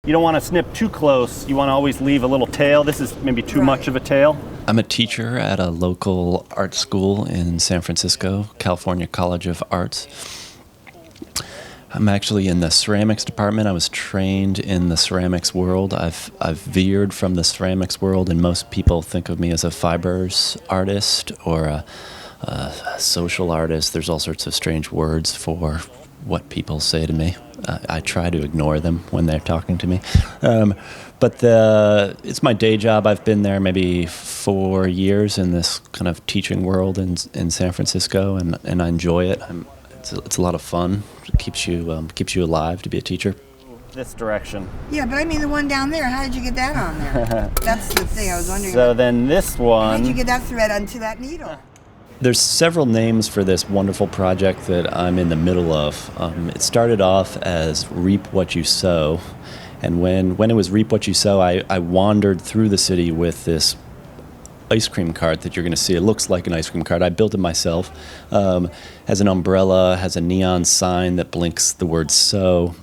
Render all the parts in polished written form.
you don't want to snip too close. You want to always leave a little tail. This is maybe too much of a tail. I'm a teacher at a local art school in San Francisco, California College of Arts. I'm actually in the ceramics department. I was trained in the ceramics world. I've veered from the ceramics world, and most people think of me as a fibers artist or a social artist. There's all sorts of strange words for what people say to me. I try to ignore them when they're talking to me. But it's my day job. I've been there maybe 4 years in this kind of teaching world in San Francisco, and I enjoy it. It's a lot of fun. It keeps you alive to be a teacher. This direction. Yeah, but I mean the one down there, how did you get that on there? That's the thing I was wondering So about. then this one... How did you get that thread onto that needle? There's several names for this wonderful project that I'm in the middle of. It started off as Reap What You Sow, and when it was Reap What You Sow, I wandered through the city with this ice cream cart that you're going to see. It looks like an ice cream cart. I built it myself. Has an umbrella, has a neon sign that blinks the word sow,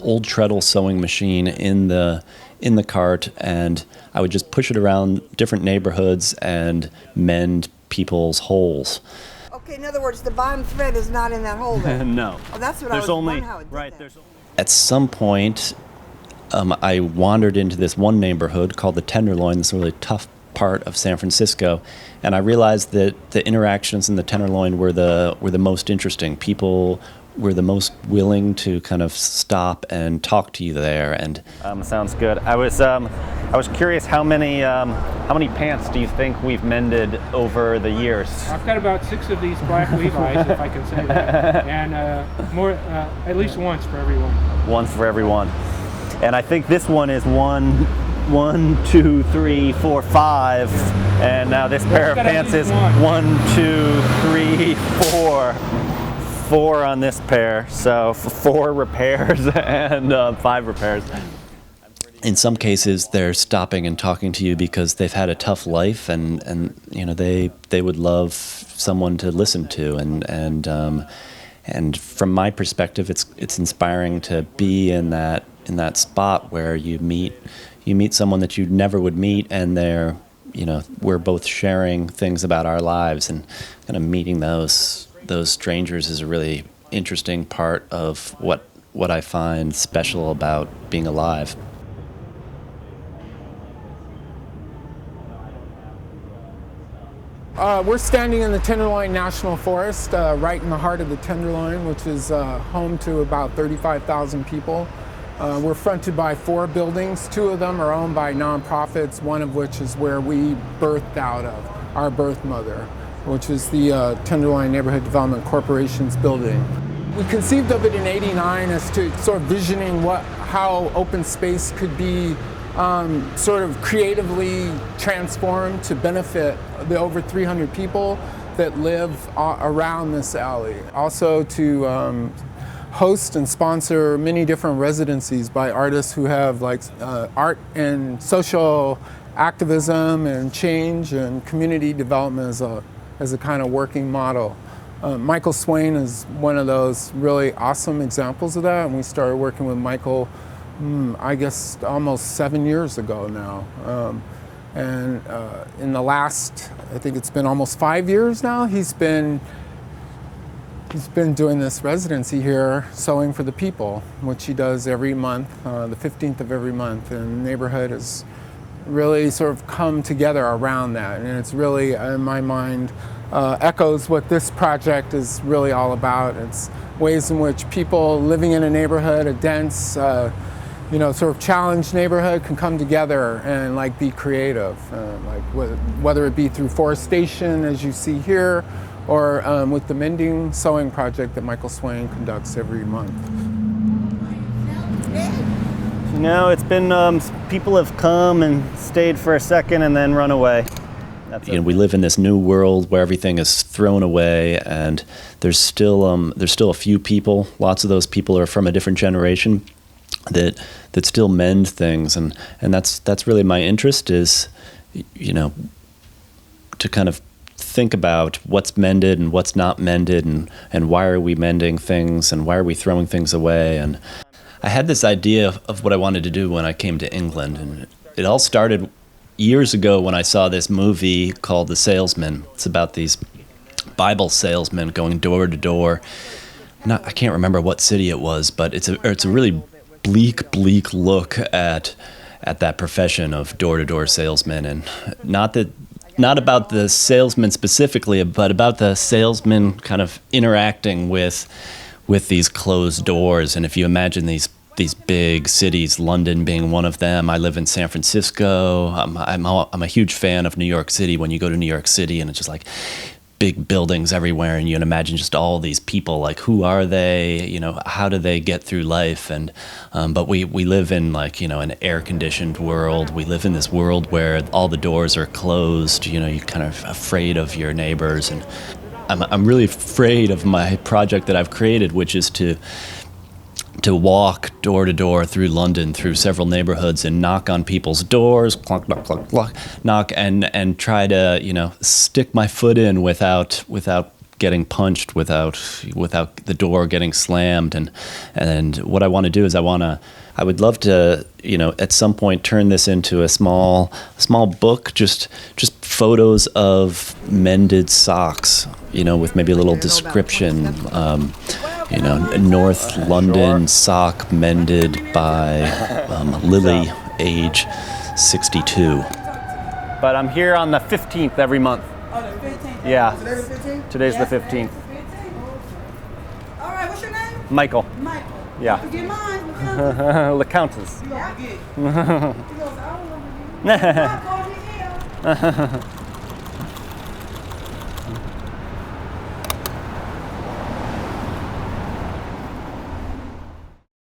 old treadle sewing machine in the cart, and I would just push it around different neighborhoods and mend people's holes. Okay, in other words, the bottom thread is not in that hole there. No. Oh, that's what There's I was only, wondering how it did right, that. there's At some point, I wandered into this one neighborhood called the Tenderloin, this really tough part of San Francisco, and I realized that the interactions in the Tenderloin were the most interesting. People were the most willing to kind of stop and talk to you there. And sounds good. I was curious how many pants do you think we've mended over the years? I've got about 6 of these black Levi's, if I can say that, and more at least once for everyone. One for everyone. And I think this one is one, 2, 3, 4, 5, and now this pair of pants is 1, 2, 3, 4. 4 on this pair, so 4 repairs and 5 repairs. in some cases, they're stopping and talking to you because they've had a tough life, and you know they would love someone to listen to, and from my perspective, it's inspiring to be in that spot where you meet someone that you never would meet, and we're both sharing things about our lives, and kind of meeting those strangers is a really interesting part of what I find special about being alive. We're standing in the Tenderloin National Forest, right in the heart of the Tenderloin, which is home to about 35,000 people. We're fronted by 4 buildings. 2 of them are owned by nonprofits, one of which is where we birthed out of, our birth mother, which is the Tenderloin Neighborhood Development Corporation's building. We conceived of it in '89 as to sort of visioning how open space could be sort of creatively transformed to benefit the over 300 people that live around this alley. Also to host and sponsor many different residencies by artists who have art and social activism and change and community development as a kind of working model. Michael Swaine is one of those really awesome examples of that, and we started working with Michael I guess almost 7 years ago now. And in the last, I think it's been almost 5 years now, he's been doing this residency here, Sewing for the People, which he does every month, the 15th of every month, and the neighborhood has really sort of come together around that, and it's really, in my mind, echoes what this project is really all about. It's ways in which people living in a neighborhood, a dense, sort of challenged neighborhood, can come together and be creative, whether it be through forestation, as you see here, or with the Mending sewing project that Michael Swaine conducts every month. It's been people have come and stayed for a second and then run away. We live in this new world where everything is thrown away, and there's still a few people. Lots of those people are from a different generation that still mend things, and that's really my interest, is to kind of think about what's mended and what's not mended, and why are we mending things and why are we throwing things away. And I had this idea of what I wanted to do when I came to England, and it all started years ago when I saw this movie called The Salesman. It's about these Bible salesmen going door to door. I can't remember what city it was, but it's a really bleak look at that profession of door-to-door salesman, and not about the salesman specifically, but about the salesman kind of interacting with these closed doors. And if you imagine these big cities, London being one of them. I live in San Francisco. I'm a huge fan of New York City. When you go to New York City, and it's just like big buildings everywhere, and you can imagine just all these people, like, who are they, you know, how do they get through life? And but we live in, like, you know, an air-conditioned world. We live in this world where all the doors are closed, you know, you're kind of afraid of your neighbors. And I'm really afraid of my project that I've created, which is to walk door to door through London, through several neighborhoods, and knock on people's doors, clunk, knock, clunk, clunk, knock, and try to, you know, stick my foot in without getting punched, without the door getting slammed. And what I want to do is I would love to, you know, at some point turn this into a small book, just photos of mended socks, you know, with maybe a little description. You know, North London sock mended by Lily, age 62. But I'm here on the 15th every month. Oh, the 15th. Yeah. Today's the 15th? Today's the 15th. All right, what's your name? Michael. Michael. Yeah. Forget mine. The Countess. You gonna forget. He goes, I don't know.